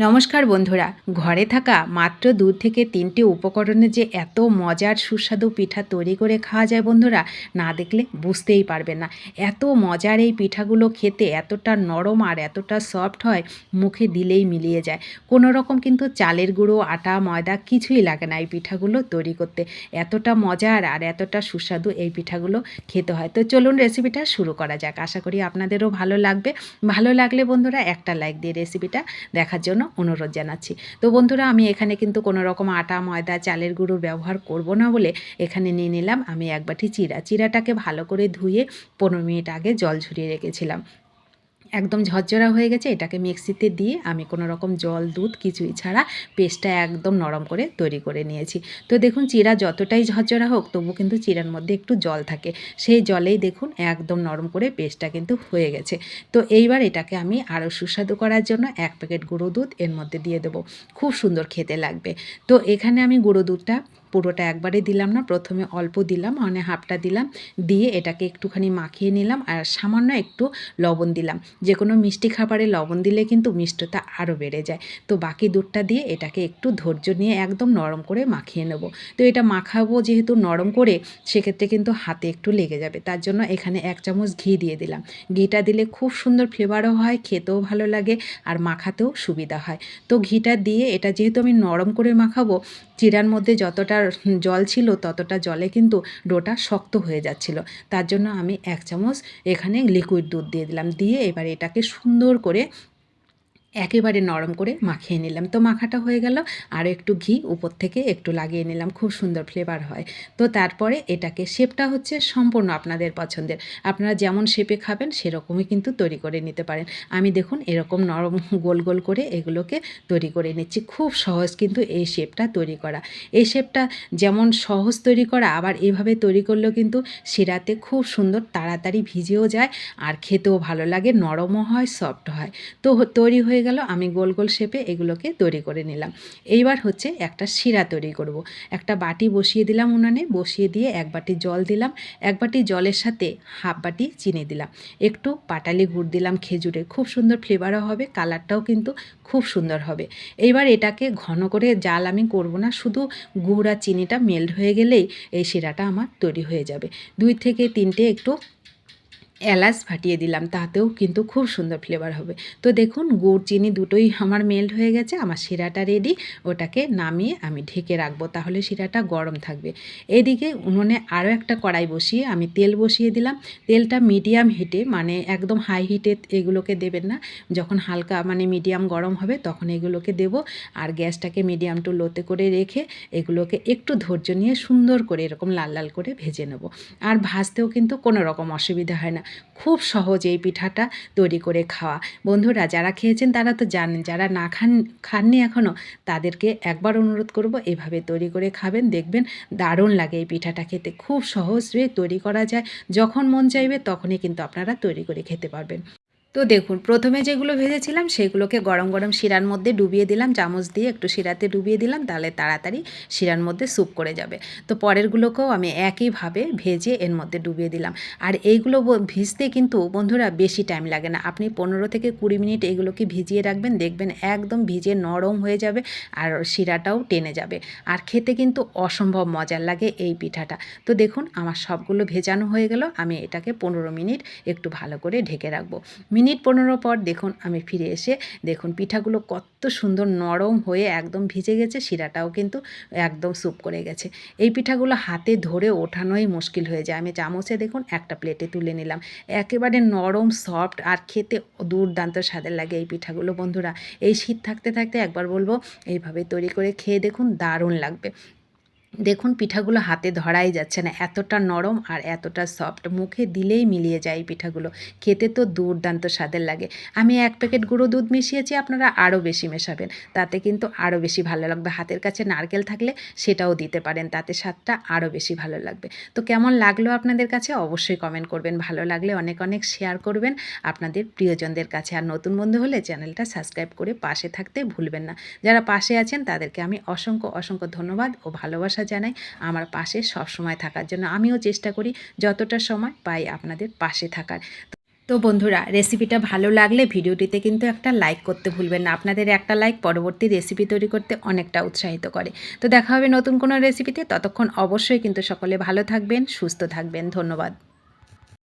নমস্কার বন্ধুরা, ঘরে থাকা মাত্র 2 থেকে 3টে উপকরণে যে এত মজার সুস্বাদু পিঠা তৈরি করে খাওয়া যায় বন্ধুরা, না দেখলে বুঝতেই পারবেন না। এত মজার এই পিঠাগুলো খেতে এতটা নরম আর এতটা সফট হয়, মুখে দিলেই মিলিয়ে যায়। কোনো রকম কিন্তু চালের গুঁড়ো, আটা, ময়দা কিছুই লাগে না এই পিঠাগুলো তৈরি করতে। এতটা মজার আর এতটা সুস্বাদু এই পিঠাগুলো খেতে হয়। তো চলুন রেসিপিটা শুরু করা যাক। আশা করি আপনাদেরও ভালো লাগবে। ভালো লাগলে বন্ধুরা একটা লাইক দিয়ে রেসিপিটা দেখার জন্য অনুরোধ জানাচ্ছি। তো বন্ধুরা, আমি এখানে কিন্তু কোনো রকম আটা, ময়দা, চালের গুঁড়োর ব্যবহার করব না বলে এখানে নিয়ে নিলাম আমি এক বাটি চিড়া। চিড়াটাকে ভালো করে ধুয়ে 15 মিনিট আগে জল ঝরিয়ে রেখেছিলাম। একদম ঝরঝরা হয়ে গেছে। এটাকে মিক্সিতে দিয়ে আমি কোনো রকম জল, দুধ কিছুই ছাড়া পেস্টটা একদম নরম করে তৈরি করে নিয়েছি। তো দেখুন, চিড়া যতটাই ঝরঝরা হোক তবু কিন্তু চিড়ার মধ্যে একটু জল থাকে। সেই জলেই দেখুন একদম নরম করে পেস্টটা কিন্তু হয়ে গেছে। তো এইবার এটাকে আমি আরও সুস্বাদু করার জন্য 1 প্যাকেট গুঁড়ো দুধ এর মধ্যে দিয়ে দেবো। খুব সুন্দর খেতে লাগবে। তো এখানে আমি গুঁড়ো দুধটা পুরোটা একবারে দিলাম না, প্রথমে অল্প দিলাম, মানে হাফটা দিলাম। দিয়ে এটাকে একটুখানি মাখিয়ে নিলাম আর সামান্য একটু লবণ দিলাম। যে কোনো মিষ্টি খাবারে লবণ দিলে কিন্তু মিষ্টতা আরও বেড়ে যায়। তো বাকি দুধটা দিয়ে এটাকে একটু ধৈর্য নিয়ে একদম নরম করে মাখিয়ে নেব। তো এটা মাখাবো যেহেতু নরম করে, সেক্ষেত্রে কিন্তু হাতে একটু লেগে যাবে। তার জন্য এখানে 1 চামচ ঘি দিয়ে দিলাম। ঘিটা দিলে খুব সুন্দর ফ্লেভারও হয়, খেতেও ভালো লাগে আর মাখাতেও সুবিধা হয়। তো ঘিটা দিয়ে এটা যেহেতু আমি নরম করে মাখাবো, চিড়ার মধ্যে যতটা জল ছিল ততটা জলে কিন্তু ডোটা শক্ত হয়ে যাচ্ছিল। তার জন্য আমি 1 চামচ এখানে লিকুইড দুধ দিয়ে দিলাম। দিয়ে এবার এটাকে সুন্দর করে একেবারে নরম করে মাখিয়ে নিলাম। তো মাখাটা হয়ে গেল। আর একটু ঘি উপর থেকে একটু লাগিয়ে নিলাম, খুব সুন্দর ফ্লেভার হয়। তো তারপরে এটাকে শেপটা হচ্ছে সম্পূর্ণ আপনাদের পছন্দের। আপনারা যেমন শেপে খাবেন সেরকমই কিন্তু তৈরি করে নিতে পারেন। আমি দেখুন এরকম নরম গোল গোল করে এগুলোকে তৈরি করে নিচ্ছি। খুব সহজ কিন্তু এই শেপটা তৈরি করা। এই শেপটা যেমন সহজ তৈরি করা, আবার এভাবে তৈরি করলেও কিন্তু শিরাতে খুব সুন্দর তাড়াতাড়ি ভিজেও যায় আর খেতেও ভালো লাগে, নরমও হয়, সফট হয়। তো তৈরি হয়ে গেল। আমি গোল গোল শেপে এগুলোকে তৈরি করে নিলাম। এইবার হচ্ছে একটা শিরা তৈরি করব। একটা বাটি বসিয়ে দিলাম উনানে, বসিয়ে দিয়ে 1 বাটি জল দিলাম। 1 বাটি জলের সাথে হাফ বাটি চিনি দিলাম। একটু পাটালি গুড় দিলাম খেজুরের, খুব সুন্দর ফ্লেভারও হবে, কালারটাও কিন্তু খুব সুন্দর হবে। এইবার এটাকে ঘন করে জাল আমি করব না, শুধু গুড় আর চিনিটা মেল্ট হয়ে গেলেই এই শিরাটা আমার তৈরি হয়ে যাবে। 2 থেকে 3টে একটু এলাচ ফাটিয়ে দিলাম, তাতেও কিন্তু খুব সুন্দর ফ্লেভার হবে। তো দেখুন গুড় চিনি দুটোই আমার মেল্ট হয়ে গেছে, আমার শিরাটা রেডি। ওটাকে নামিয়ে আমি ঢেকে রাখবো, তাহলে শিরাটা গরম থাকবে। এদিকে উনুনে আরও একটা কড়াই বসিয়ে আমি তেল বসিয়ে দিলাম। তেলটা মিডিয়াম হিটে, মানে একদম হাই হিটে এগুলোকে দেবেন না, যখন হালকা মানে মিডিয়াম গরম হবে তখন এগুলোকে দেব। আর গ্যাসটাকে মিডিয়াম টু লোতে করে রেখে এগুলোকে একটু ধৈর্য নিয়ে সুন্দর করে এরকম লাল লাল করে ভেজে নেব। আর ভাজতেও কিন্তু কোনো রকম অসুবিধা হয় না। খুব সহজ এই পিঠাটা তৈরি করে খাওয়া। বন্ধুরা যারা খেয়েছেন তারা তো জানেন, যারা না খাননি এখনও, তাদেরকে একবার অনুরোধ করব এভাবে তৈরি করে খাবেন, দেখবেন দারুণ লাগে এই পিঠাটা খেতে। খুব সহজে তৈরি করা যায়, যখন মন চাইবে তখনই কিন্তু আপনারা তৈরি করে খেতে পারবেন। তো দেখুন, প্রথমে যেগুলো ভেজেছিলাম সেগুলোকে গরম গরম শিরার মধ্যে ডুবিয়ে দিলাম, চামচ দিয়ে একটু শিরাতে ডুবিয়ে দিলাম, তাহলে তাড়াতাড়ি শিরার মধ্যে স্যুপ করে যাবে। তো পরেরগুলোকেও আমি একইভাবে ভেজে এর মধ্যে ডুবিয়ে দিলাম। আর এইগুলো ভিজতে কিন্তু বন্ধুরা বেশি টাইম লাগে না। আপনি 15 থেকে 20 মিনিট এগুলোকে ভিজিয়ে রাখবেন, দেখবেন একদম ভিজে নরম হয়ে যাবে আর শিরাটাও টেনে যাবে। আর খেতে কিন্তু অসম্ভব মজার লাগে এই পিঠাটা। তো দেখুন আমার সবগুলো ভেজানো হয়ে গেল। আমি এটাকে 15 মিনিট একটু ভালো করে ঢেকে রাখবো। মিনিট 15 পর দেখুন আমি ফিরে এসে দেখুন পিঠাগুলো কত সুন্দর নরম হয়ে একদম ভিজে গেছে, শিরাটাও কিন্তু একদম স্যুপ করে গেছে। এই পিঠাগুলো হাতে ধরে ওঠানোই মুশকিল হয়ে যায়। আমি চামচে দেখুন একটা প্লেটে তুলে নিলাম। একেবারে নরম, সফট আর খেতে দুর্দান্ত স্বাদের লাগে এই পিঠাগুলো বন্ধুরা। এই শীত থাকতে থাকতে একবার বলবো এইভাবে তৈরি করে খেয়ে দেখুন, দারুণ লাগবে। দেখুন পিঠাগুলো হাতে ধরাই যাচ্ছে না, এতটা নরম আর এতটা সফট, মুখে দিলেই মিলিয়ে যায় এই পিঠাগুলো। খেতে তো দুর্দান্ত স্বাদের লাগে। আমি 1 প্যাকেট গুঁড়ো দুধ মিশিয়েছি, আপনারা আরও বেশি মেশাবেন, তাতে কিন্তু আরও বেশি ভালো লাগবে। হাতের কাছে নারকেল থাকলে সেটাও দিতে পারেন, তাতে স্বাদটা আরও বেশি ভালো লাগবে। তো কেমন লাগলো আপনাদের কাছে অবশ্যই কমেন্ট করবেন, ভালো লাগলে অনেক অনেক শেয়ার করবেন আপনাদের প্রিয়জনদের কাছে। আর নতুন বন্ধু হলে চ্যানেলটা সাবস্ক্রাইব করে পাশে থাকতে ভুলবেন না। যারা পাশে আছেন তাদেরকে আমি অসংখ্য অসংখ্য ধন্যবাদ ও ভালোবাসা জানাই আমার পাশে সব সময় থাকার জন্য। আমিও চেষ্টা করি যতটা সময় পাই আপনাদের পাশে থাকার। তো বন্ধুরা, রেসিপিটা ভালো লাগলে ভিডিওটিতে কিন্তু একটা লাইক করতে ভুলবেন না। আপনাদের একটা লাইক পরবর্তী রেসিপি তৈরি করতে অনেকটা উৎসাহিত করে। তো দেখা হবে নতুন কোনো রেসিপিতে, ততক্ষণ অবশ্যই কিন্তু সকলে ভালো থাকবেন, সুস্থ থাকবেন। ধন্যবাদ।